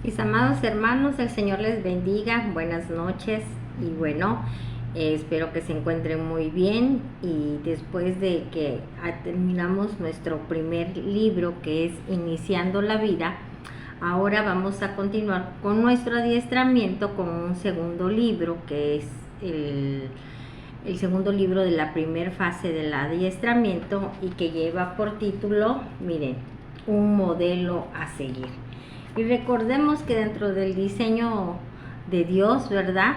Mis amados hermanos, el Señor les bendiga, buenas noches y bueno, espero que se encuentren muy bien y después de que terminamos nuestro primer libro que es Iniciando la Vida, ahora vamos a continuar con nuestro adiestramiento con un segundo libro que es el segundo libro de la primera fase del adiestramiento y que lleva por título, miren, un modelo a seguir. Y recordemos que dentro del diseño de Dios, ¿verdad?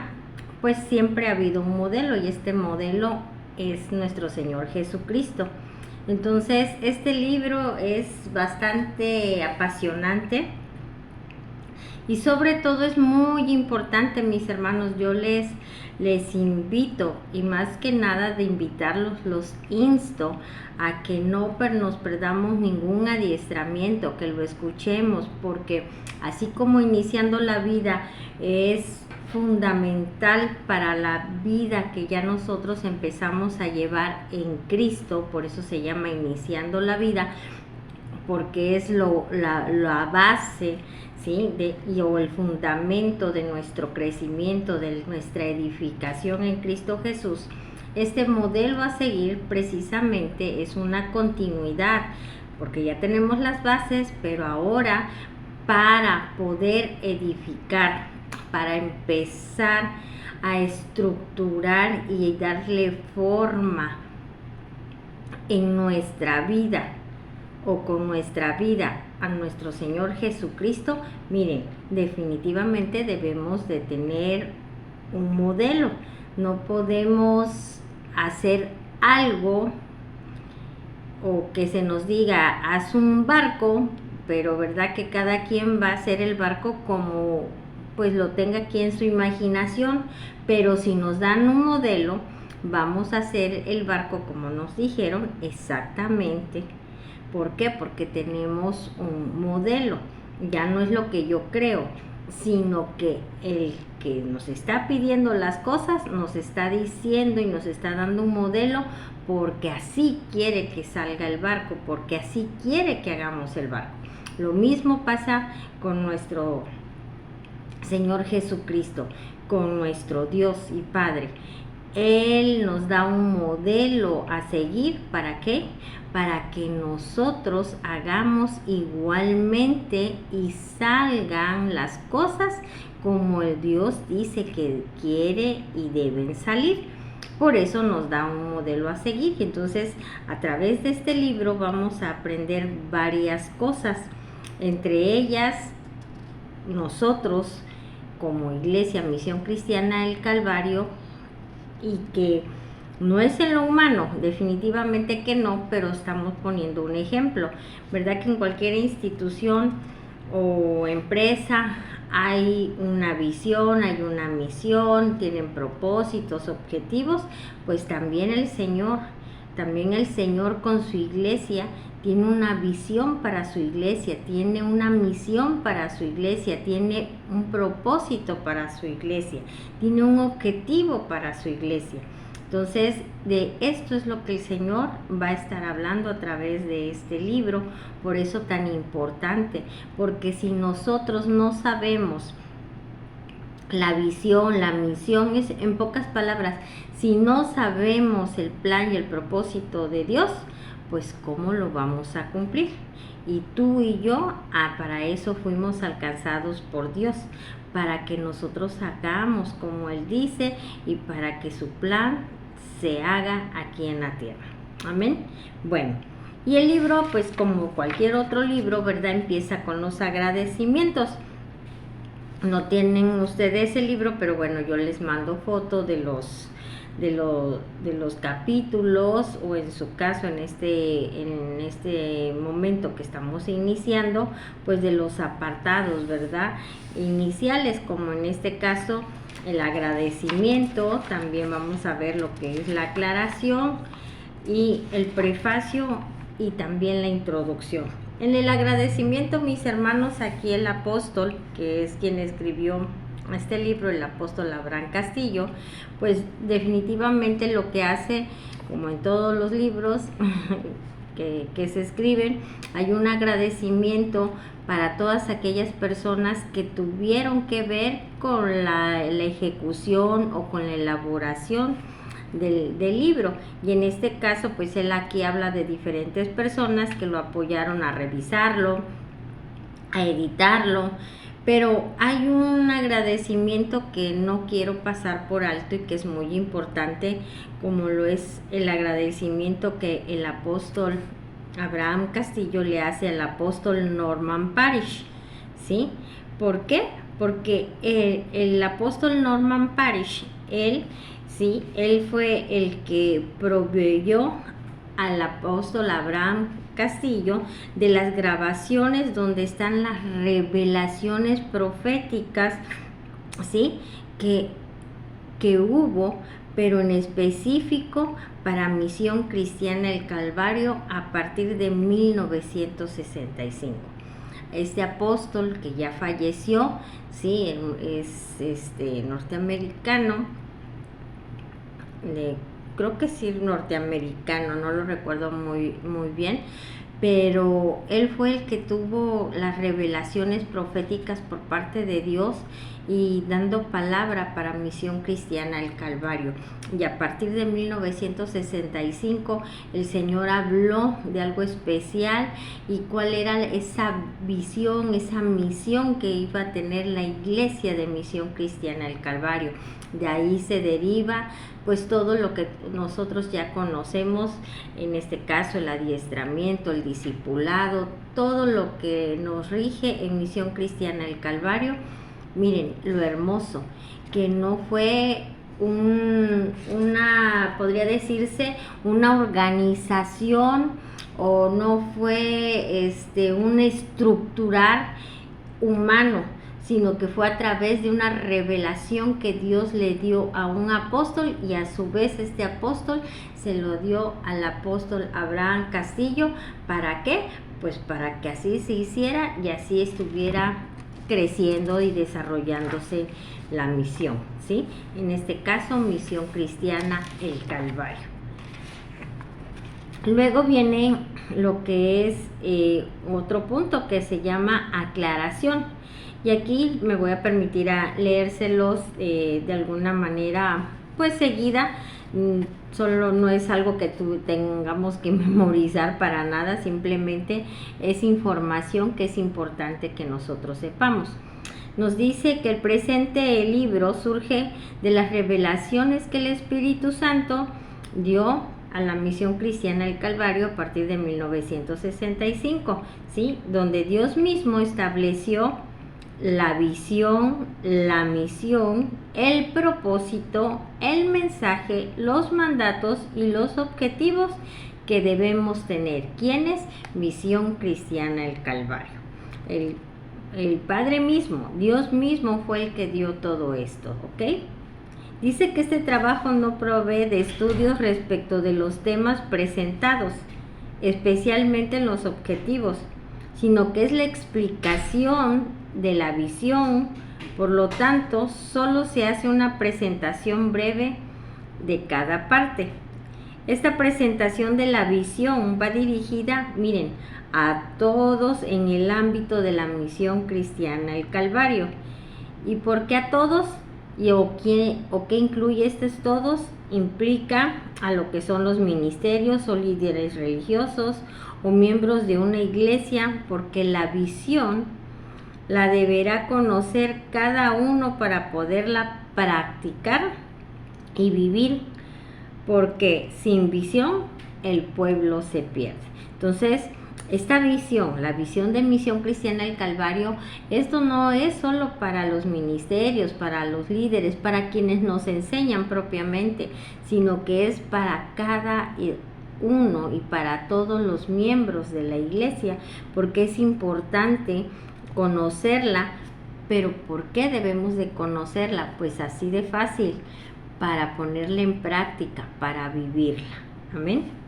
Pues siempre ha habido un modelo y este modelo es nuestro Señor Jesucristo. Entonces, este libro es bastante apasionante y sobre todo es muy importante, mis hermanos. Yo les invito, y más que nada de invitarlos, los insto a que no nos perdamos ningún adiestramiento, que lo escuchemos, porque así como Iniciando la Vida es fundamental para la vida que ya nosotros empezamos a llevar en Cristo, por eso se llama Iniciando la Vida, porque es la base, ¿sí? O el fundamento de nuestro crecimiento, de nuestra edificación en Cristo Jesús. Este modelo a seguir precisamente es una continuidad, porque ya tenemos las bases, pero ahora para poder edificar, para empezar a estructurar y darle forma en nuestra vida o con nuestra vida a nuestro Señor Jesucristo, miren, definitivamente debemos de tener un modelo. No podemos hacer algo o que se nos diga, haz un barco, pero verdad que cada quien va a hacer el barco como pues lo tenga aquí en su imaginación, pero si nos dan un modelo, vamos a hacer el barco como nos dijeron exactamente. ¿Por qué? Porque tenemos un modelo. Ya no es lo que yo creo, sino que el que nos está pidiendo las cosas nos está diciendo y nos está dando un modelo, porque así quiere que salga el barco, porque así quiere que hagamos el barco. Lo mismo pasa con nuestro Señor Jesucristo, con nuestro Dios y Padre. Él nos da un modelo a seguir. ¿Para qué? Para que nosotros hagamos igualmente y salgan las cosas como el Dios dice que quiere y deben salir. Por eso nos da un modelo a seguir. Y entonces, a través de este libro vamos a aprender varias cosas. Entre ellas, nosotros como Iglesia Misión Cristiana del Calvario, y que no es en lo humano, definitivamente que no, pero estamos poniendo un ejemplo, ¿verdad? Que en cualquier institución o empresa hay una visión, hay una misión, tienen propósitos, objetivos, pues también el Señor con su iglesia tiene una visión para su iglesia, tiene una misión para su iglesia, tiene un propósito para su iglesia, tiene un objetivo para su iglesia. Entonces, de esto es lo que el Señor va a estar hablando a través de este libro, por eso tan importante, porque si nosotros no sabemos la visión, la misión, es en pocas palabras, si no sabemos el plan y el propósito de Dios, pues ¿cómo lo vamos a cumplir? Y tú y yo, para eso fuimos alcanzados por Dios, para que nosotros hagamos como Él dice y para que su plan se haga aquí en la tierra. Amén. Bueno, y el libro, pues como cualquier otro libro, ¿verdad? Empieza con los agradecimientos. No tienen ustedes el libro, pero bueno, yo les mando foto de los capítulos, o en su caso en este momento que estamos iniciando, pues de los apartados, ¿verdad? Iniciales, como en este caso el agradecimiento. También vamos a ver lo que es la aclaración y el prefacio y también la introducción. En el agradecimiento, mis hermanos, aquí el apóstol, que es quien escribió este libro, el apóstol Abraham Castillo, pues definitivamente lo que hace, como en todos los libros que se escriben, hay un agradecimiento para todas aquellas personas que tuvieron que ver con la ejecución o con la elaboración del libro, y en este caso pues él aquí habla de diferentes personas que lo apoyaron a revisarlo, a editarlo, pero hay un agradecimiento que no quiero pasar por alto y que es muy importante, como lo es el agradecimiento que el apóstol Abraham Castillo le hace al apóstol Norman Parrish, ¿sí? ¿Por qué? Porque el apóstol Norman Parrish, él fue el que proveyó al apóstol Abraham Castillo de las grabaciones donde están las revelaciones proféticas, ¿sí? que hubo, pero en específico para Misión Cristiana El Calvario a partir de 1965. Este apóstol, que ya falleció, sí, es norteamericano, creo que sí norteamericano, no lo recuerdo muy bien, pero él fue el que tuvo las revelaciones proféticas por parte de Dios y dando palabra para Misión Cristiana El Calvario. Y a partir de 1965 el Señor habló de algo especial y cuál era esa visión, esa misión que iba a tener la iglesia de Misión Cristiana El Calvario. De ahí se deriva pues todo lo que nosotros ya conocemos, en este caso el adiestramiento, el discipulado, todo lo que nos rige en Misión Cristiana El Calvario. Miren lo hermoso, que no fue podría decirse, una organización, o no fue un estructurar humano, sino que fue a través de una revelación que Dios le dio a un apóstol, y a su vez este apóstol se lo dio al apóstol Abraham Castillo. ¿Para qué? Pues para que así se hiciera y así estuviera creciendo y desarrollándose la misión, ¿sí? En este caso, Misión Cristiana El Calvario. Luego viene lo que es otro punto que se llama aclaración. Y aquí me voy a permitir leérselos de alguna manera pues seguida. Solo no es algo que tengamos que memorizar para nada, simplemente es información que es importante que nosotros sepamos. Nos dice que el presente libro surge de las revelaciones que el Espíritu Santo dio a la Misión Cristiana El Calvario a partir de 1965, ¿sí? Donde Dios mismo estableció la visión, la misión, el propósito, el mensaje, los mandatos y los objetivos que debemos tener. ¿Quién es? Misión Cristiana El Calvario. El Padre mismo, Dios mismo fue el que dio todo esto, ¿ok? Dice que este trabajo no provee de estudios respecto de los temas presentados, especialmente en los objetivos, sino que es la explicación de la visión. Por lo tanto, solo se hace una presentación breve de cada parte. Esta presentación de la visión va dirigida, miren, a todos en el ámbito de la Misión Cristiana El Calvario. ¿Y por qué a todos? ¿O qué incluye estos todos? Implica a lo que son los ministerios o líderes religiosos o miembros de una iglesia, porque la visión la deberá conocer cada uno para poderla practicar y vivir, porque sin visión el pueblo se pierde. Entonces, esta visión, la visión de Misión Cristiana El Calvario, esto no es solo para los ministerios, para los líderes, para quienes nos enseñan propiamente, sino que es para cada uno y para todos los miembros de la iglesia, porque es importante conocerla. Pero ¿por qué debemos de conocerla? Pues así de fácil, para ponerla en práctica, para vivirla. Amén.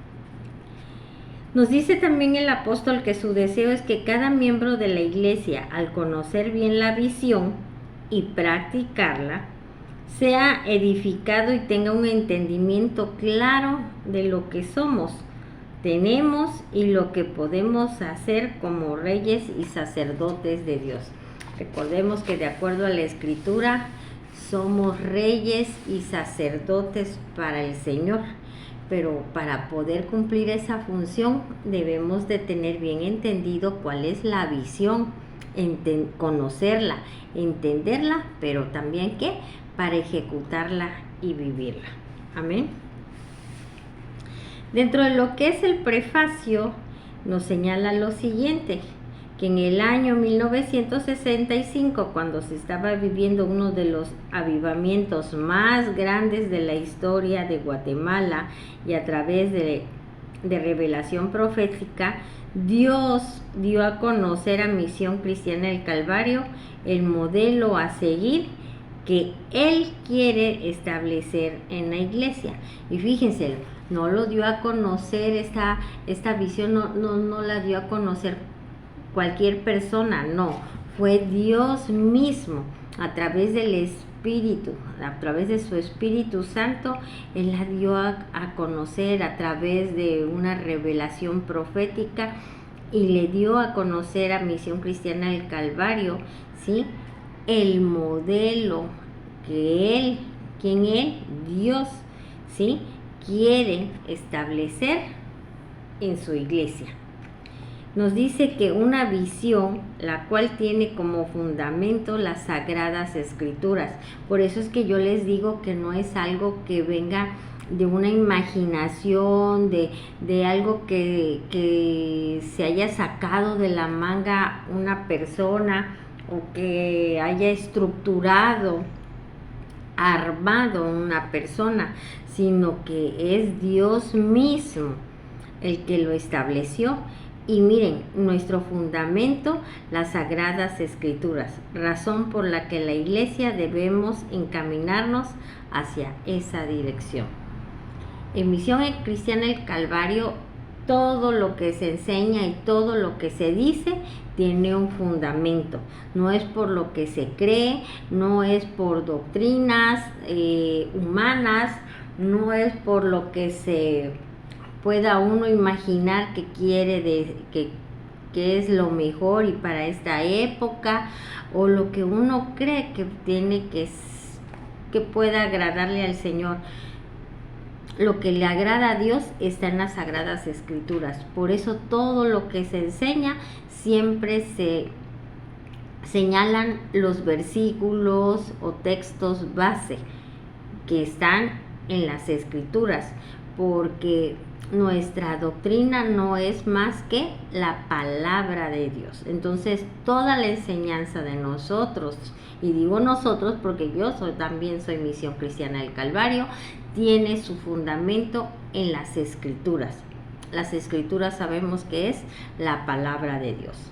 Nos dice también el apóstol que su deseo es que cada miembro de la iglesia, al conocer bien la visión y practicarla, sea edificado y tenga un entendimiento claro de lo que somos, tenemos y lo que podemos hacer como reyes y sacerdotes de Dios. Recordemos que de acuerdo a la Escritura somos reyes y sacerdotes para el Señor, pero para poder cumplir esa función debemos de tener bien entendido cuál es la visión, conocerla, entenderla, pero también ¿qué? Para ejecutarla y vivirla. Amén. Dentro de lo que es el prefacio nos señala lo siguiente, que en el año 1965, cuando se estaba viviendo uno de los avivamientos más grandes de la historia de Guatemala y a través de revelación profética, Dios dio a conocer a Misión Cristiana del Calvario el modelo a seguir que Él quiere establecer en la iglesia. Y fíjense, no lo dio a conocer, esta visión no la dio a conocer cualquier persona, no, fue Dios mismo, a través del Espíritu, a través de su Espíritu Santo, Él la dio a conocer a través de una revelación profética y le dio a conocer a Misión Cristiana del Calvario, ¿sí? El modelo que Dios, ¿sí? quiere establecer en su iglesia. Nos dice que una visión, la cual tiene como fundamento las Sagradas Escrituras. Por eso es que yo les digo que no es algo que venga de una imaginación, de algo que se haya sacado de la manga una persona o que haya estructurado, armado una persona, sino que es Dios mismo el que lo estableció. Y miren, nuestro fundamento, las Sagradas Escrituras, razón por la que la iglesia debemos encaminarnos hacia esa dirección. En Misión Cristiana del Calvario, todo lo que se enseña y todo lo que se dice tiene un fundamento. No es por lo que se cree, no es por doctrinas humanas, no es por lo que se pueda uno imaginar que quiere, que es lo mejor y para esta época, o lo que uno cree que tiene que pueda agradarle al Señor. Lo que le agrada a Dios está en las Sagradas Escrituras. Por eso todo lo que se enseña siempre se señalan los versículos o textos base que están en las Escrituras, porque nuestra doctrina no es más que la palabra de Dios. Entonces, toda la enseñanza de nosotros, y digo nosotros porque yo también soy Misión Cristiana del Calvario, tiene su fundamento en las Escrituras. Las Escrituras sabemos que es la palabra de Dios.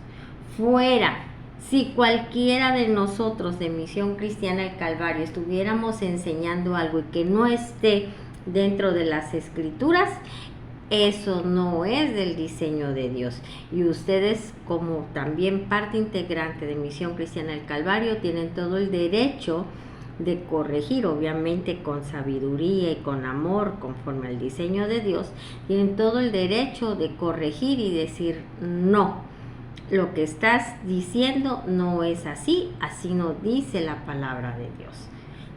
Si cualquiera de nosotros de Misión Cristiana del Calvario estuviéramos enseñando algo y que no esté dentro de las Escrituras, eso no es del diseño de Dios. Y ustedes, como también parte integrante de Misión Cristiana del Calvario, tienen todo el derecho de corregir, obviamente con sabiduría y con amor, conforme al diseño de Dios. Tienen todo el derecho de corregir y decir: no, lo que estás diciendo no es así, así no dice la palabra de Dios.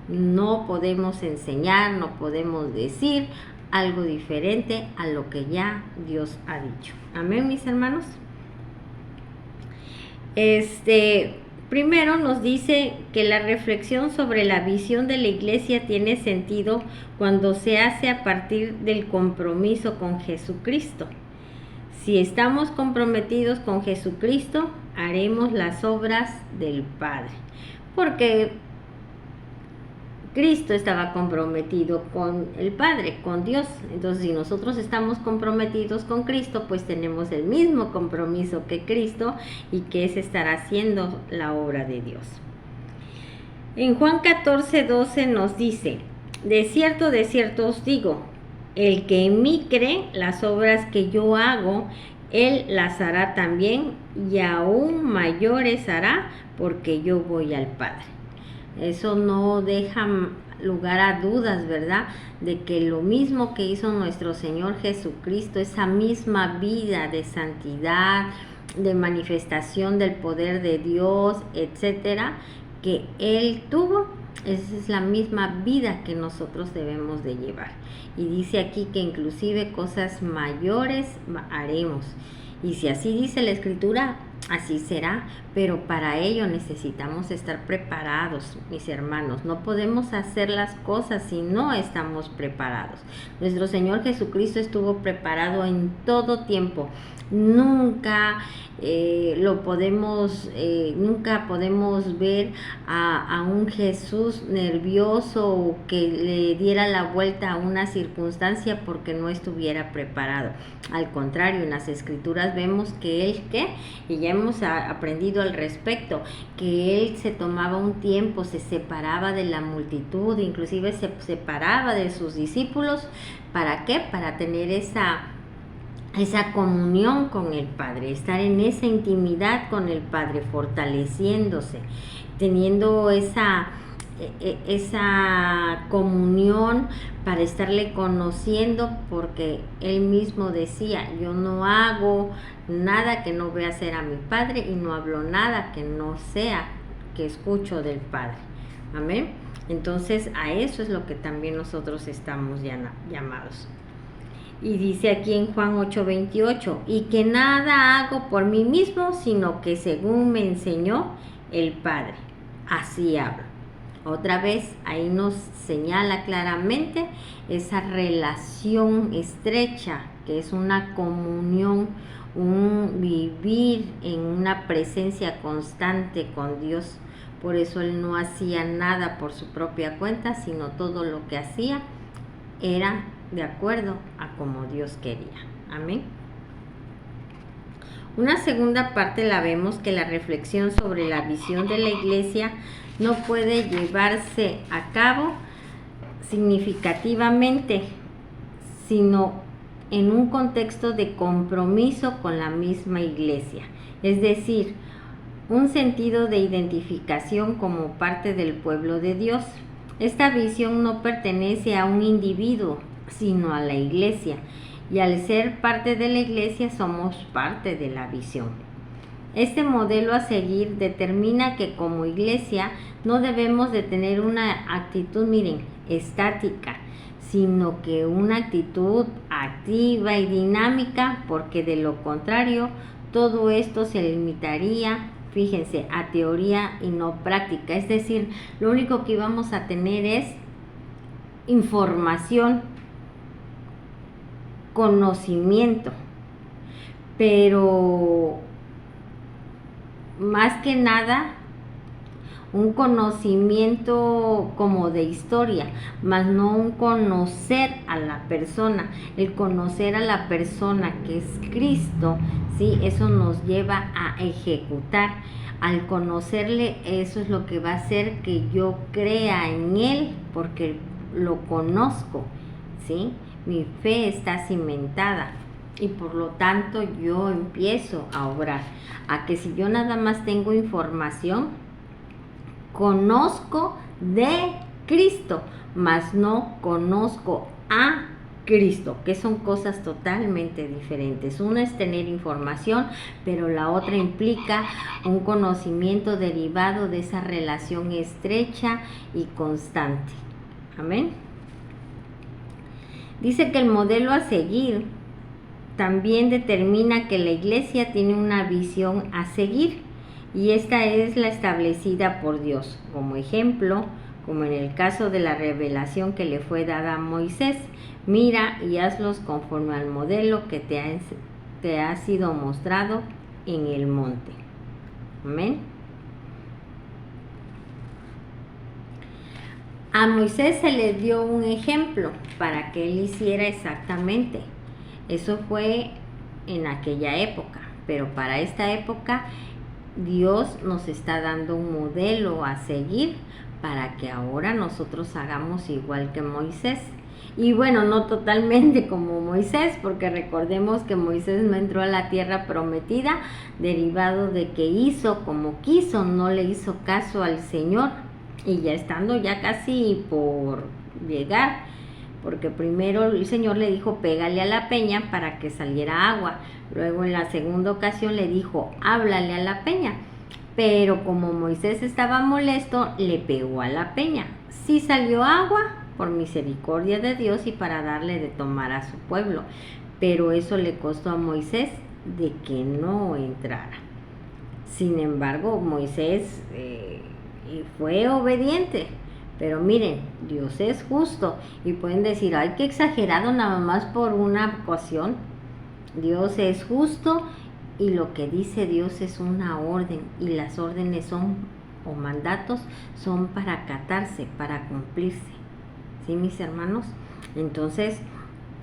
No podemos enseñar, no podemos decir algo diferente a lo que ya Dios ha dicho. Amén, mis hermanos. Primero nos dice que la reflexión sobre la visión de la iglesia tiene sentido cuando se hace a partir del compromiso con Jesucristo. Si estamos comprometidos con Jesucristo, haremos las obras del Padre, porque Cristo estaba comprometido con el Padre, con Dios. Entonces, si nosotros estamos comprometidos con Cristo, pues tenemos el mismo compromiso que Cristo, y que es estar haciendo la obra de Dios. En Juan 14:12 nos dice: de cierto os digo, el que en mí cree, las obras que yo hago, él las hará también, y aún mayores hará, porque yo voy al Padre. Eso no deja lugar a dudas, ¿verdad? De que lo mismo que hizo nuestro Señor Jesucristo, esa misma vida de santidad, de manifestación del poder de Dios, etcétera, que Él tuvo, esa es la misma vida que nosotros debemos de llevar. Y dice aquí que inclusive cosas mayores haremos. Y si así dice la Escritura, así será, pero para ello necesitamos estar preparados, mis hermanos. No podemos hacer las cosas si no estamos preparados. Nuestro Señor Jesucristo estuvo preparado en todo tiempo. Nunca nunca podemos ver a un Jesús nervioso o que le diera la vuelta a una circunstancia porque no estuviera preparado. Al contrario, en las Escrituras vemos que Él, y ya hemos aprendido al respecto, que Él se tomaba un tiempo, se separaba de la multitud, inclusive se separaba de sus discípulos. ¿Para qué? Para tener esa comunión con el Padre, estar en esa intimidad con el Padre, fortaleciéndose, teniendo esa comunión para estarle conociendo, porque Él mismo decía: yo no hago nada que no vea hacer a mi Padre y no hablo nada que no sea que escucho del Padre. Amén. Entonces a eso es lo que también nosotros estamos llamados. Y dice aquí en Juan 8:28, y que nada hago por mí mismo, sino que según me enseñó el Padre, así hablo. Otra vez ahí nos señala claramente esa relación estrecha, que es una comunión, un vivir en una presencia constante con Dios. Por eso Él no hacía nada por su propia cuenta, sino todo lo que hacía era de acuerdo a como Dios quería. Amén. Una segunda parte la vemos, que la reflexión sobre la visión de la iglesia no puede llevarse a cabo significativamente, sino en un contexto de compromiso con la misma iglesia, es decir, un sentido de identificación como parte del pueblo de Dios. Esta visión no pertenece a un individuo, sino a la iglesia, y al ser parte de la iglesia somos parte de la visión. Este modelo a seguir determina que como iglesia no debemos de tener una actitud, estática, sino que una actitud activa y dinámica, porque de lo contrario todo esto se limitaría, fíjense, a teoría y no práctica. Es decir, lo único que íbamos a tener es información, conocimiento, pero más que nada un conocimiento como de historia, más no un conocer a la persona. El conocer a la persona que es Cristo, ¿sí? Eso nos lleva a ejecutar. Al conocerle, eso es lo que va a hacer que yo crea en Él, porque lo conozco, ¿sí? Mi fe está cimentada y por lo tanto yo empiezo a obrar. A que si yo nada más tengo información, conozco de Cristo, mas no conozco a Cristo, que son cosas totalmente diferentes. Una es tener información, pero la otra implica un conocimiento derivado de esa relación estrecha y constante. Amén. Dice que el modelo a seguir también determina que la iglesia tiene una visión a seguir, y esta es la establecida por Dios. Como ejemplo, como en el caso de la revelación que le fue dada a Moisés: mira y hazlos conforme al modelo que te ha sido mostrado en el monte. Amén. A Moisés se le dio un ejemplo para que él hiciera exactamente. Eso fue en aquella época, pero para esta época Dios nos está dando un modelo a seguir para que ahora nosotros hagamos igual que Moisés. Y bueno, no totalmente como Moisés, porque recordemos que Moisés no entró a la tierra prometida derivado de que hizo como quiso, no le hizo caso al Señor. Y ya estando ya casi por llegar, porque primero el Señor le dijo, pégale a la peña para que saliera agua. Luego en la segunda ocasión le dijo, háblale a la peña. Pero como Moisés estaba molesto, le pegó a la peña. Sí salió agua por misericordia de Dios y para darle de tomar a su pueblo. Pero eso le costó a Moisés de que no entrara. Sin embargo, Moisés fue obediente. Pero miren, Dios es justo. Y pueden decir, ay, qué exagerado nada más por una ocasión. Dios es justo y lo que dice Dios es una orden. Y las órdenes son, o mandatos, son para acatarse, para cumplirse. ¿Sí, mis hermanos? Entonces,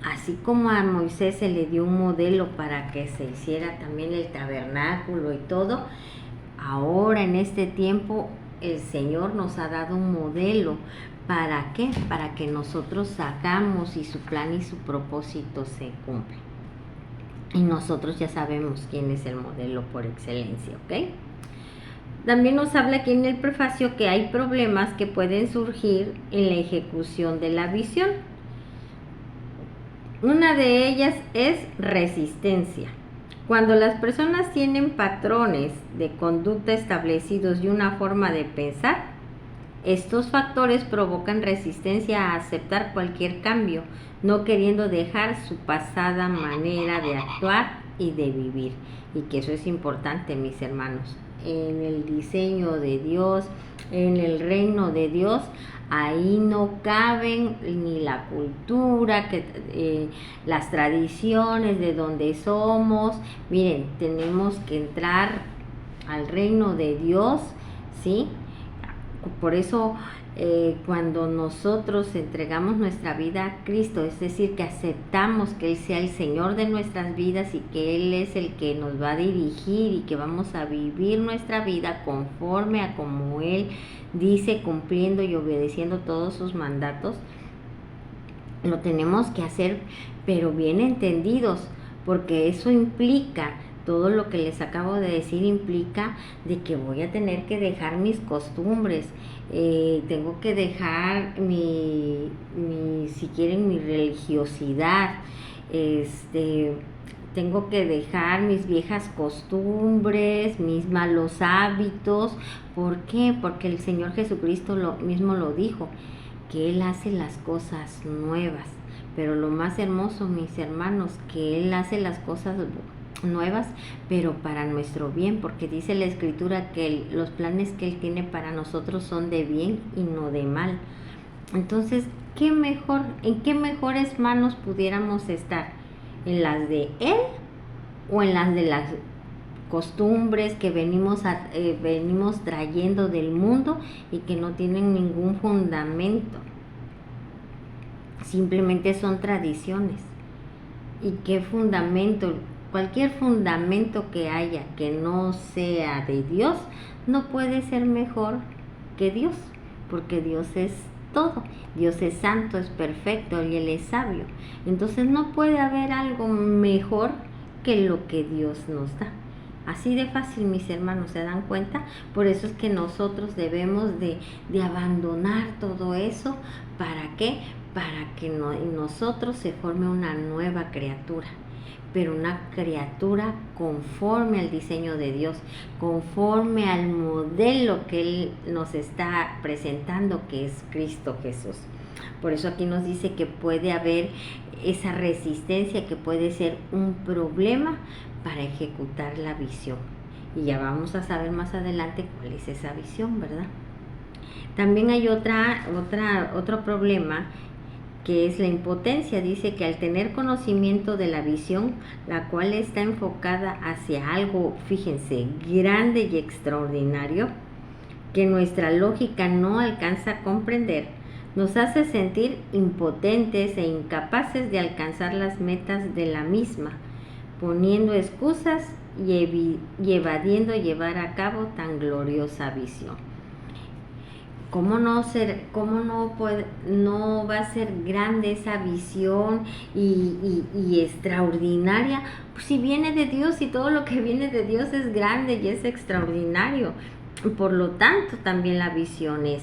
así como a Moisés se le dio un modelo para que se hiciera también el tabernáculo y todo, ahora en este tiempo el Señor nos ha dado un modelo. ¿Para qué? Para que nosotros hagamos y su plan y su propósito se cumplen. Y nosotros ya sabemos quién es el modelo por excelencia, ¿ok? También nos habla aquí en el prefacio que hay problemas que pueden surgir en la ejecución de la visión. Una de ellas es resistencia. Cuando las personas tienen patrones de conducta establecidos y una forma de pensar, estos factores provocan resistencia a aceptar cualquier cambio, no queriendo dejar su pasada manera de actuar y de vivir. Y que eso es importante, mis hermanos. En el diseño de Dios, en el reino de Dios, ahí no caben ni la cultura, las tradiciones de donde somos. Miren, tenemos que entrar al reino de Dios, ¿sí? Por eso cuando nosotros entregamos nuestra vida a Cristo, es decir, que aceptamos que Él sea el Señor de nuestras vidas y que Él es el que nos va a dirigir y que vamos a vivir nuestra vida conforme a como Él dice, cumpliendo y obedeciendo todos sus mandatos, lo tenemos que hacer, pero bien entendidos, porque eso implica, todo lo que les acabo de decir implica de que voy a tener que dejar mis costumbres, tengo que dejar si quieren, mi religiosidad, tengo que dejar mis viejas costumbres, mis malos hábitos. ¿Por qué? Porque el Señor Jesucristo mismo lo dijo, que Él hace las cosas nuevas. Pero lo más hermoso, mis hermanos, que Él hace las cosas nuevas, pero para nuestro bien, porque dice la Escritura que los planes que Él tiene para nosotros son de bien y no de mal. Entonces, ¿qué mejor, en qué mejores manos pudiéramos estar? ¿En las de Él o en las de las costumbres que venimos trayendo del mundo y que no tienen ningún fundamento? Simplemente son tradiciones. ¿Y qué fundamento? Cualquier fundamento que haya que no sea de Dios no puede ser mejor que Dios, porque Dios es todo. Dios es santo, es perfecto y Él es sabio. Entonces no puede haber algo mejor que lo que Dios nos da. Así de fácil, mis hermanos, ¿se dan cuenta? Por eso es que nosotros debemos de abandonar todo eso. ¿Para qué? Para que en nosotros se forme una nueva criatura, pero una criatura conforme al diseño de Dios, conforme al modelo que Él nos está presentando, que es Cristo Jesús. Por eso aquí nos dice que puede haber esa resistencia, que puede ser un problema para ejecutar la visión. Y ya vamos a saber más adelante cuál es esa visión, ¿verdad? También hay otro problema, que es la impotencia. Dice que al tener conocimiento de la visión, la cual está enfocada hacia algo, fíjense, grande y extraordinario, que nuestra lógica no alcanza a comprender, nos hace sentir impotentes e incapaces de alcanzar las metas de la misma, poniendo excusas y evadiendo llevar a cabo tan gloriosa visión. ¿Cómo no va a ser grande esa visión y extraordinaria? Pues si viene de Dios, y todo lo que viene de Dios es grande y es extraordinario. Por lo tanto, también la visión es,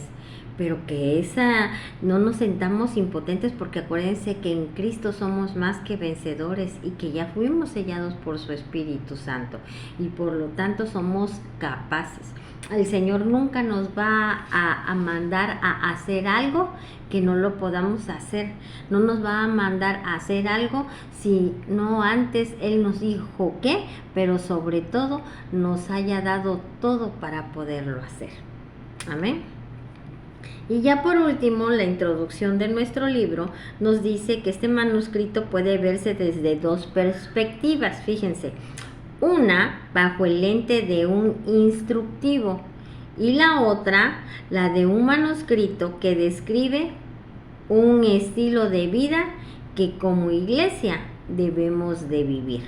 pero que esa no nos sentamos impotentes, porque acuérdense que en Cristo somos más que vencedores y que ya fuimos sellados por su Espíritu Santo y por lo tanto somos capaces. El Señor nunca nos va a mandar a hacer algo que no lo podamos hacer. No nos va a mandar a hacer algo si no antes Él nos dijo qué, pero sobre todo nos haya dado todo para poderlo hacer. Amén. Y ya por último, la introducción de nuestro libro nos dice que este manuscrito puede verse desde dos perspectivas. Fíjense, una bajo el lente de un instructivo y la otra, la de un manuscrito que describe un estilo de vida que como iglesia debemos de vivir.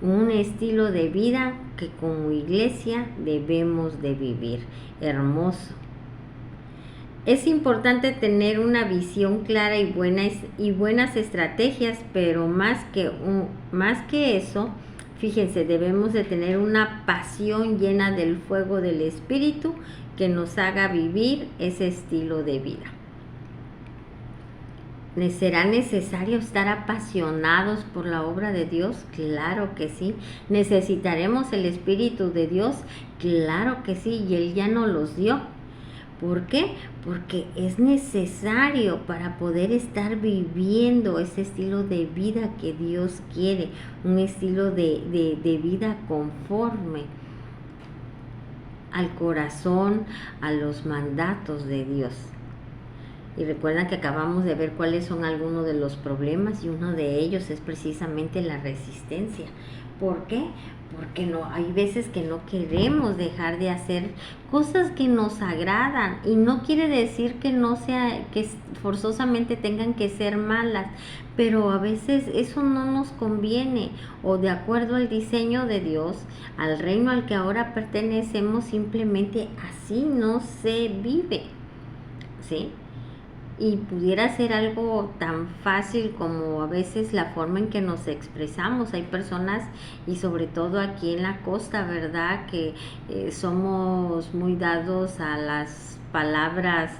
Un estilo de vida que como iglesia debemos de vivir. Hermoso. Es importante tener una visión clara y buenas estrategias, pero más que eso, fíjense, debemos de tener una pasión llena del fuego del Espíritu que nos haga vivir ese estilo de vida. ¿Será necesario estar apasionados por la obra de Dios? Claro que sí. ¿Necesitaremos el Espíritu de Dios? Claro que sí, y Él ya nos los dio. ¿Por qué? Porque es necesario para poder estar viviendo ese estilo de vida que Dios quiere, un estilo de vida conforme al corazón, a los mandatos de Dios. Y recuerdan que acabamos de ver cuáles son algunos de los problemas y uno de ellos es precisamente la resistencia. ¿Por qué? Porque hay veces que no queremos dejar de hacer cosas que nos agradan, y no quiere decir que que forzosamente tengan que ser malas, pero a veces eso no nos conviene, o de acuerdo al diseño de Dios, al reino al que ahora pertenecemos, simplemente así no se vive, ¿sí? Y pudiera ser algo tan fácil como a veces la forma en que nos expresamos. Hay personas, y sobre todo aquí en la costa, ¿verdad?, que somos muy dados a las palabras,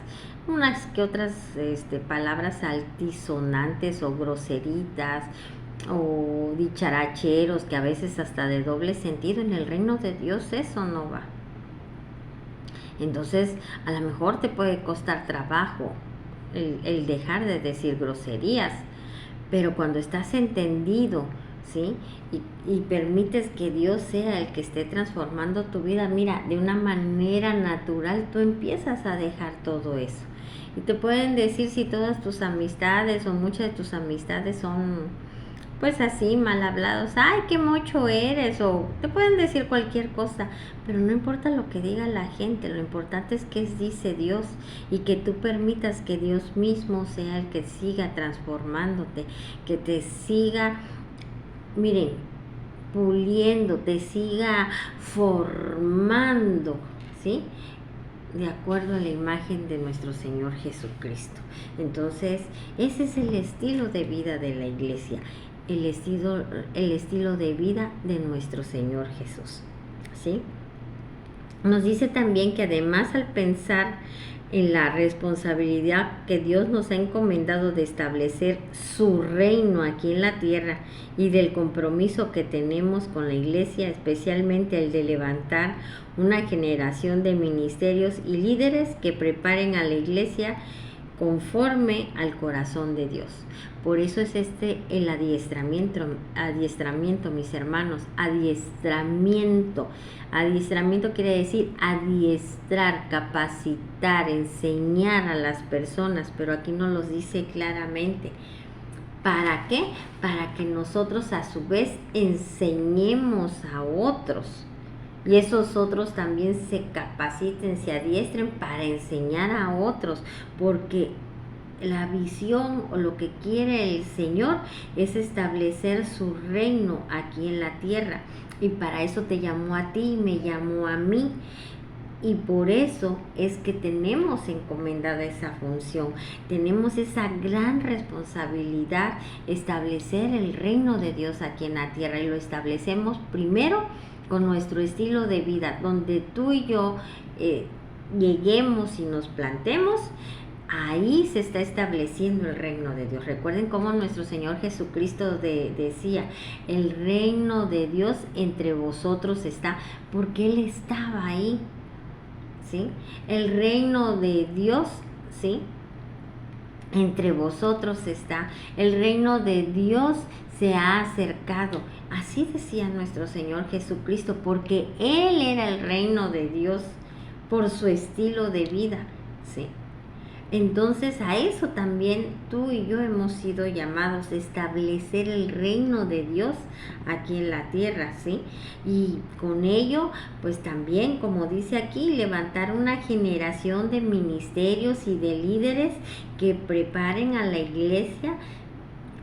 unas que otras palabras altisonantes o groseritas o dicharacheros, que a veces hasta de doble sentido. En el reino de Dios eso no va. Entonces a lo mejor te puede costar trabajo el dejar de decir groserías, pero cuando estás entendido, ¿sí? Y permites que Dios sea el que esté transformando tu vida, mira, de una manera natural tú empiezas a dejar todo eso. Y te pueden decir si todas tus amistades o muchas de tus amistades son pues así, mal hablados, ay, qué mocho eres, o te pueden decir cualquier cosa, pero no importa lo que diga la gente, lo importante es que dice Dios, y que tú permitas que Dios mismo sea el que siga transformándote, que te siga, miren, puliendo, te siga formando, ¿sí?, de acuerdo a la imagen de nuestro Señor Jesucristo. Entonces, ese es el estilo de vida de la iglesia, el estilo de vida de nuestro Señor Jesús, ¿sí? Nos dice también que además, al pensar en la responsabilidad que Dios nos ha encomendado de establecer su reino aquí en la tierra, y del compromiso que tenemos con la iglesia, especialmente el de levantar una generación de ministerios y líderes que preparen a la iglesia conforme al corazón de Dios. Por eso es el adiestramiento, mis hermanos, adiestramiento. Adiestramiento quiere decir adiestrar, capacitar, enseñar a las personas, pero aquí nos los dice claramente. ¿Para qué? Para que nosotros a su vez enseñemos a otros, y esos otros también se capaciten, se adiestren para enseñar a otros, porque la visión o lo que quiere el Señor es establecer su reino aquí en la tierra, y para eso te llamó a ti y me llamó a mí. Y por eso es que tenemos encomendada esa función, tenemos esa gran responsabilidad, establecer el reino de Dios aquí en la tierra, y lo establecemos primero con nuestro estilo de vida, donde tú y yo lleguemos y nos plantemos, ahí se está estableciendo el reino de Dios. Recuerden cómo nuestro Señor Jesucristo decía, el reino de Dios entre vosotros está, porque Él estaba ahí, ¿sí? El reino de Dios, ¿sí?, entre vosotros está, el reino de Dios se ha acercado. Así decía nuestro Señor Jesucristo, porque Él era el reino de Dios por su estilo de vida, ¿sí? Entonces a eso también tú y yo hemos sido llamados, a establecer el reino de Dios aquí en la tierra, ¿sí? Y con ello, pues también, como dice aquí, levantar una generación de ministerios y de líderes que preparen a la iglesia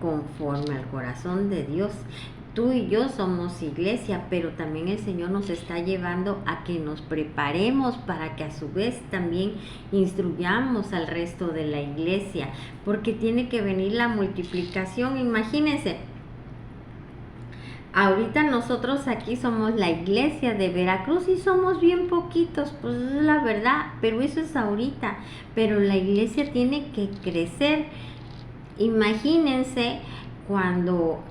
conforme al corazón de Dios. Tú y yo somos iglesia, pero también el Señor nos está llevando a que nos preparemos para que a su vez también instruyamos al resto de la iglesia, porque tiene que venir la multiplicación. Imagínense, ahorita nosotros aquí somos la iglesia de Veracruz y somos bien poquitos, pues es la verdad, pero eso es ahorita, pero la iglesia tiene que crecer. Imagínense cuando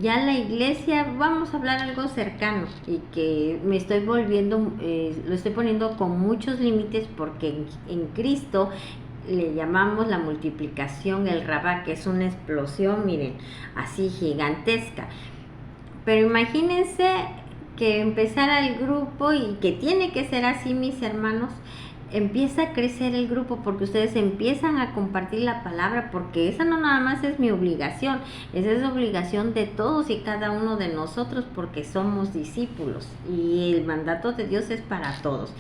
ya la iglesia, vamos a hablar algo cercano y que me estoy volviendo, lo estoy poniendo con muchos límites, porque en Cristo le llamamos la multiplicación, el rabá, que es una explosión, miren, así gigantesca. Pero imagínense que empezara el grupo, y que tiene que ser así, mis hermanos. Empieza a crecer el grupo porque ustedes empiezan a compartir la palabra, porque esa no nada más es mi obligación, esa es obligación de todos y cada uno de nosotros, porque somos discípulos y el mandato de Dios es para todos.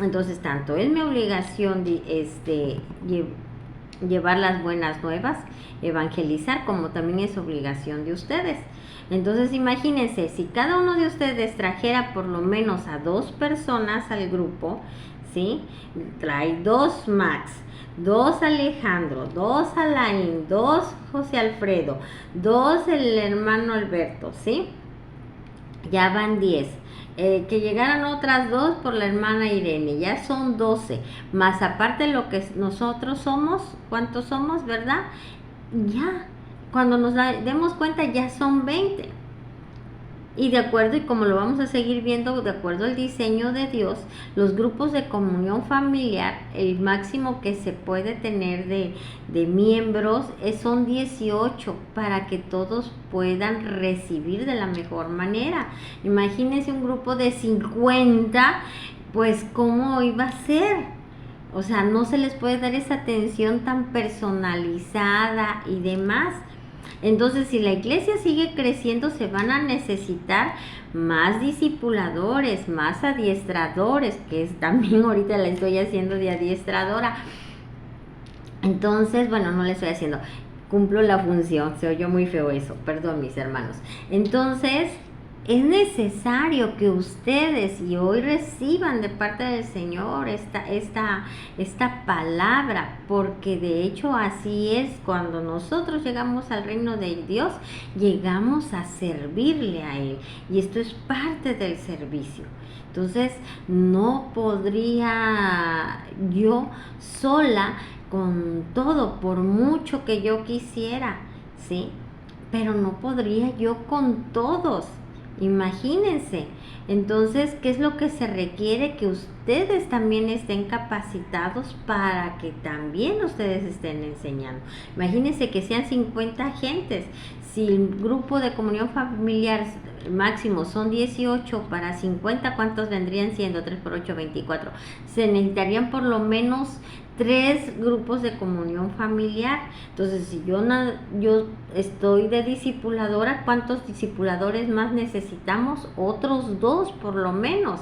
Entonces, tanto es mi obligación de llevar las buenas nuevas, evangelizar, como también es obligación de ustedes. Entonces, imagínense, si cada uno de ustedes trajera por lo menos a 2 personas al grupo, ¿sí? Trae 2 Max, 2 Alejandro, 2 Alain, 2 José Alfredo, 2 el hermano Alberto, ¿sí? Ya van 10. Que llegaran otras 2 por la hermana Irene, ya son 12, más aparte lo que nosotros somos, ¿cuántos somos, verdad? Ya, cuando nos demos cuenta ya son 20. Y de acuerdo, y como lo vamos a seguir viendo, de acuerdo al diseño de Dios, los grupos de comunión familiar, el máximo que se puede tener de miembros son 18, para que todos puedan recibir de la mejor manera. Imagínense un grupo de 50, pues ¿cómo iba a ser? O sea, no se les puede dar esa atención tan personalizada y demás. Entonces, si la iglesia sigue creciendo, se van a necesitar más discipuladores, más adiestradores, que es, también ahorita la estoy haciendo de adiestradora. Entonces, bueno, no le estoy haciendo, cumplo la función, se oyó muy feo eso, perdón, mis hermanos. Entonces, es necesario que ustedes y hoy reciban de parte del Señor esta palabra, porque de hecho así es. Cuando nosotros llegamos al reino de Dios, llegamos a servirle a Él, y esto es parte del servicio. Entonces, no podría yo sola con todo, por mucho que yo quisiera, ¿sí? Pero no podría yo con todos. Imagínense. Entonces, ¿qué es lo que se requiere? Que ustedes también estén capacitados para que también ustedes estén enseñando. Imagínense que sean 50 gentes. Si el grupo de comunión familiar máximo son 18, para 50, ¿cuántos vendrían siendo? 3 por 8, 24. Se necesitarían por lo menos 3 grupos de comunión familiar. Entonces, si yo estoy de discipuladora, ¿cuántos discipuladores más necesitamos? Otros 2 por lo menos.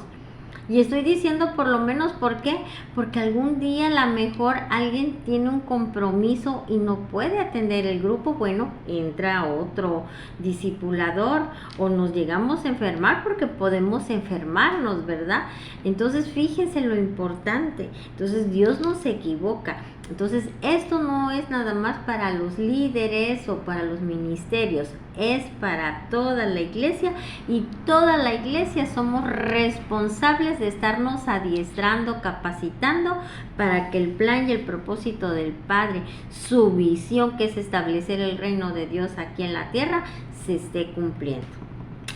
Y estoy diciendo por lo menos, ¿por qué? Porque algún día a lo mejor alguien tiene un compromiso y no puede atender el grupo. Bueno, entra otro discipulador, o nos llegamos a enfermar, porque podemos enfermarnos, ¿verdad? Entonces, fíjense lo importante. Entonces, Dios no se equivoca. Entonces, esto no es nada más para los líderes o para los ministerios, es para toda la iglesia, y toda la iglesia somos responsables de estarnos adiestrando, capacitando para que el plan y el propósito del Padre, su visión, que es establecer el reino de Dios aquí en la tierra, se esté cumpliendo.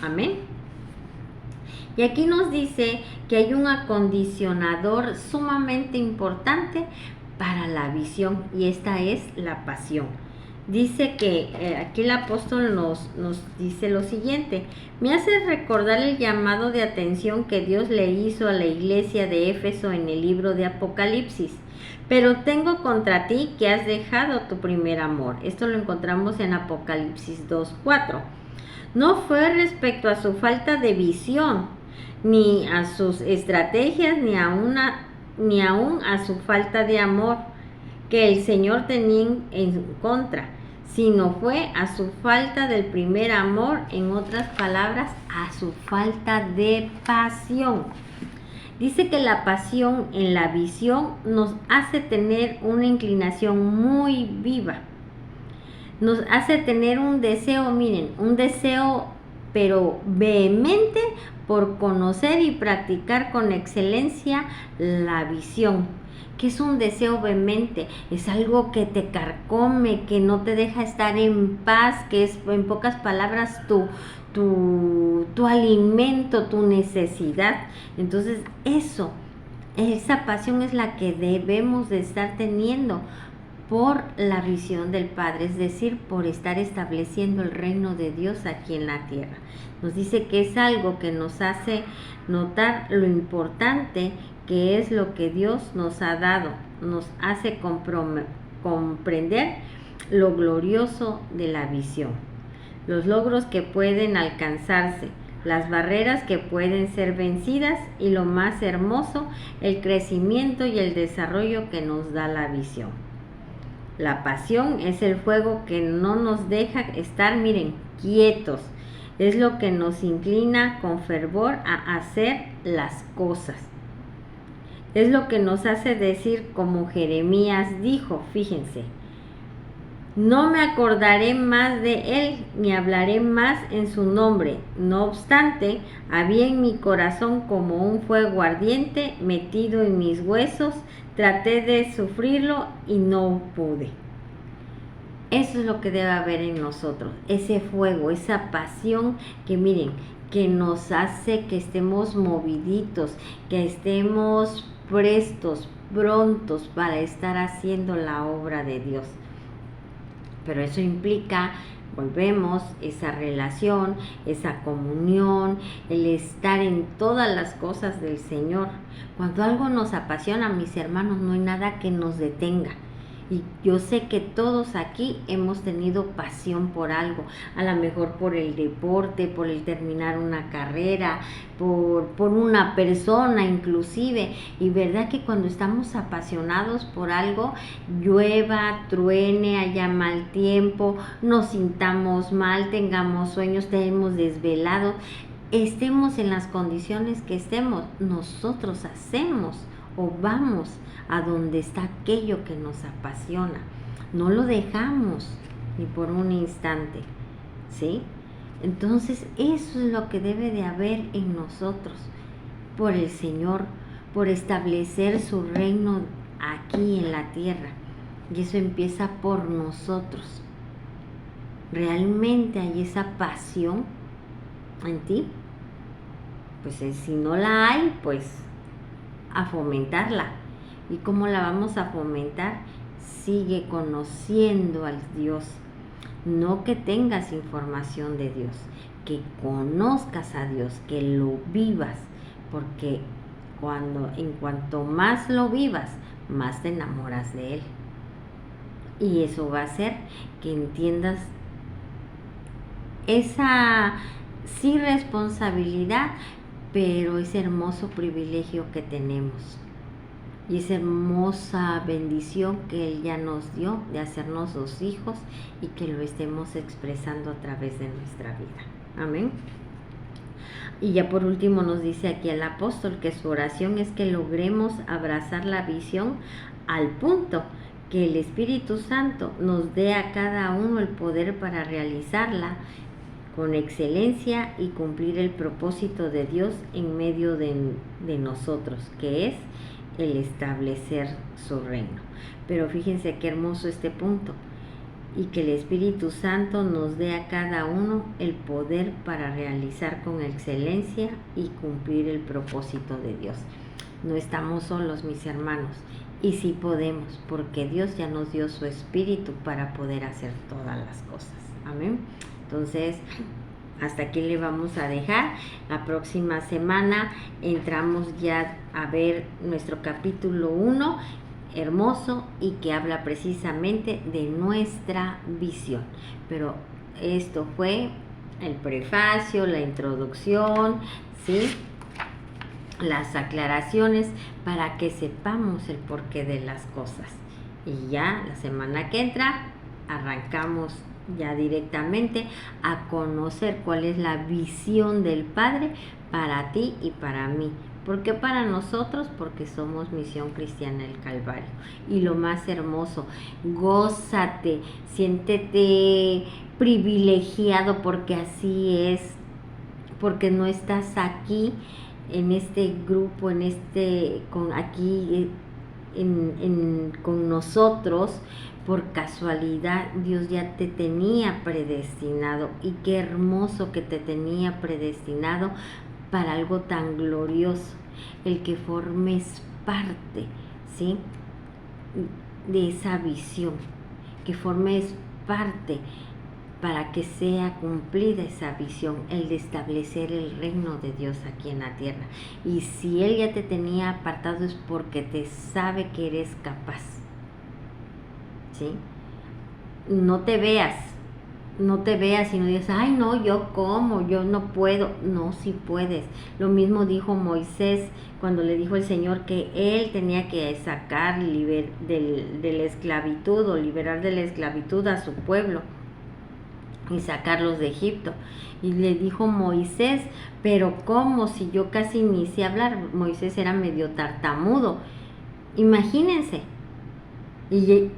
Amén. Y aquí nos dice que hay un acondicionador sumamente importante para la visión, y esta es la pasión. Dice que aquí el apóstol nos dice lo siguiente: me hace recordar el llamado de atención que Dios le hizo a la iglesia de Éfeso en el libro de Apocalipsis. Pero tengo contra ti que has dejado tu primer amor. Esto lo encontramos en Apocalipsis 2:4. No fue respecto a su falta de visión, ni a sus estrategias, ni aún a su falta de amor que el Señor tenía en contra, sino fue a su falta del primer amor, en otras palabras, a su falta de pasión. Dice que la pasión en la visión nos hace tener una inclinación muy viva, nos hace tener un deseo, miren, un deseo pero vehemente por conocer y practicar con excelencia la visión. Que es un deseo vehemente, es algo que te carcome, que no te deja estar en paz, que es, en pocas palabras, tu alimento, tu necesidad. Entonces esa pasión es la que debemos de estar teniendo por la visión del Padre, es decir, por estar estableciendo el reino de Dios aquí en la tierra. Nos dice que es algo que nos hace notar lo importante que es lo que Dios nos ha dado, nos hace comprender lo glorioso de la visión, los logros que pueden alcanzarse, las barreras que pueden ser vencidas, y lo más hermoso, el crecimiento y el desarrollo que nos da la visión. La pasión es el fuego que no nos deja estar, miren, quietos. Es lo que nos inclina con fervor a hacer las cosas. Es lo que nos hace decir como Jeremías dijo, fíjense: no me acordaré más de él, ni hablaré más en su nombre. No obstante, había en mi corazón como un fuego ardiente metido en mis huesos. Traté de sufrirlo y no pude. Eso es lo que debe haber en nosotros, ese fuego, esa pasión que, miren, que nos hace que estemos moviditos, que estemos prestos, prontos para estar haciendo la obra de Dios. Pero eso implica, volvemos, esa relación, esa comunión, el estar en todas las cosas del Señor. Cuando algo nos apasiona, mis hermanos, no hay nada que nos detenga. Y yo sé que todos aquí hemos tenido pasión por algo, a lo mejor por el deporte, por el terminar una carrera, por una persona inclusive. Y verdad que cuando estamos apasionados por algo, llueva, truene, haya mal tiempo, nos sintamos mal, tengamos sueños, estemos desvelados, estemos en las condiciones que estemos, nosotros hacemos o vamos a donde está aquello que nos apasiona. No lo dejamos ni por un instante, ¿sí? Entonces eso es lo que debe de haber en nosotros, por el Señor, por establecer su reino aquí en la tierra. Y eso empieza por nosotros. ¿Realmente hay esa pasión en ti? Pues si no la hay, pues a fomentarla. ¿Y cómo la vamos a fomentar? Sigue conociendo al Dios. No que tengas información de Dios, que conozcas a Dios, que lo vivas, porque en cuanto más lo vivas, más te enamoras de Él. Y eso va a hacer que entiendas esa sí responsabilidad, pero ese hermoso privilegio que tenemos. Y esa hermosa bendición que Él ya nos dio de hacernos sus hijos, y que lo estemos expresando a través de nuestra vida. Amén. Y ya por último nos dice aquí el apóstol que su oración es que logremos abrazar la visión al punto que el Espíritu Santo nos dé a cada uno el poder para realizarla con excelencia y cumplir el propósito de Dios en medio de nosotros, que es el establecer su reino. Pero fíjense qué hermoso este punto. Y que el Espíritu Santo nos dé a cada uno el poder para realizar con excelencia y cumplir el propósito de Dios. No estamos solos, mis hermanos, y sí podemos, porque Dios ya nos dio su Espíritu para poder hacer todas las cosas. Amén. Entonces, hasta aquí le vamos a dejar. La próxima semana entramos ya a ver nuestro capítulo 1, hermoso, y que habla precisamente de nuestra visión. Pero esto fue el prefacio, la introducción, ¿sí? Las aclaraciones para que sepamos el porqué de las cosas. Y ya la semana que entra arrancamos ya directamente a conocer cuál es la visión del Padre para ti y para mí. ¿Por qué para nosotros? Porque somos Misión Cristiana del Calvario. Y lo más hermoso, gózate, siéntete privilegiado, porque así es, porque no estás aquí en este grupo, con nosotros por casualidad. Dios ya te tenía predestinado, y qué hermoso que te tenía predestinado para algo tan glorioso, el que formes parte, ¿sí?, de esa visión, que formes parte para que sea cumplida esa visión, el de establecer el reino de Dios aquí en la tierra. Y si Él ya te tenía apartado es porque te sabe que eres capaz, ¿sí? No te veas y no digas, ay no, yo cómo, yo no puedo. No, sí puedes. Lo mismo dijo Moisés cuando le dijo el Señor que él tenía que sacar de la esclavitud, o liberar de la esclavitud a su pueblo y sacarlos de Egipto. Y le dijo Moisés, pero ¿cómo? Si yo casi ni sé hablar. Moisés era medio tartamudo, imagínense, y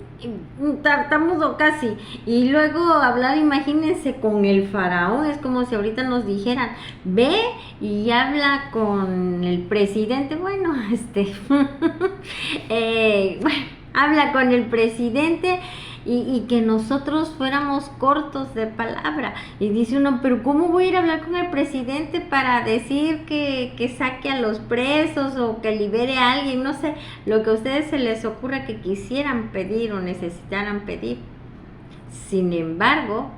tartamudo casi, y luego hablar, imagínense, con el faraón. Es como si ahorita nos dijeran, ve y habla con el presidente. Bueno, habla con el presidente, y que nosotros fuéramos cortos de palabra. Y dice uno, pero ¿cómo voy a ir a hablar con el presidente para decir que saque a los presos o que libere a alguien? No sé, lo que a ustedes se les ocurra que quisieran pedir o necesitaran pedir. Sin embargo,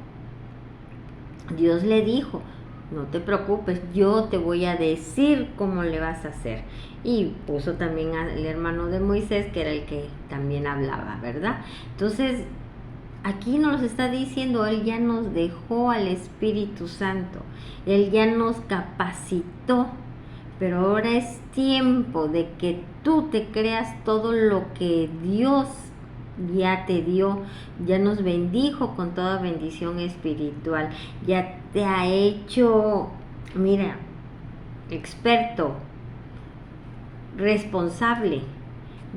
Dios le dijo, no te preocupes, yo te voy a decir cómo le vas a hacer. Y puso también al hermano de Moisés, que era el que también hablaba, ¿verdad? Entonces, aquí nos está diciendo, Él ya nos dejó al Espíritu Santo, Él ya nos capacitó, pero ahora es tiempo de que tú te creas todo lo que Dios ya te dio, ya nos bendijo con toda bendición espiritual, ya te ha hecho, mira, experto, responsable,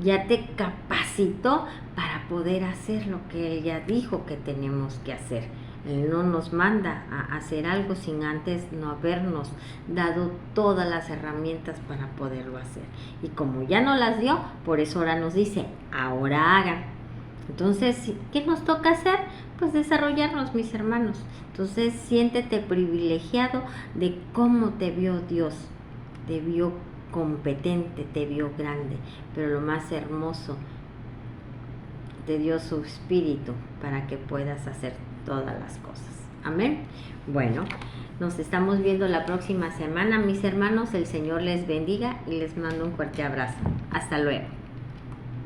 ya te capacitó para poder hacer lo que Él ya dijo que tenemos que hacer. Él no nos manda a hacer algo sin antes no habernos dado todas las herramientas para poderlo hacer. Y como ya no las dio, por eso ahora nos dice, ahora hagan. Entonces, ¿qué nos toca hacer? Pues desarrollarnos, mis hermanos. Entonces, siéntete privilegiado de cómo te vio Dios. Te vio competente, te vio grande, pero lo más hermoso, te dio su espíritu para que puedas hacer todas las cosas. Amén. Bueno, nos estamos viendo la próxima semana, mis hermanos. El Señor les bendiga y les mando un fuerte abrazo. Hasta luego.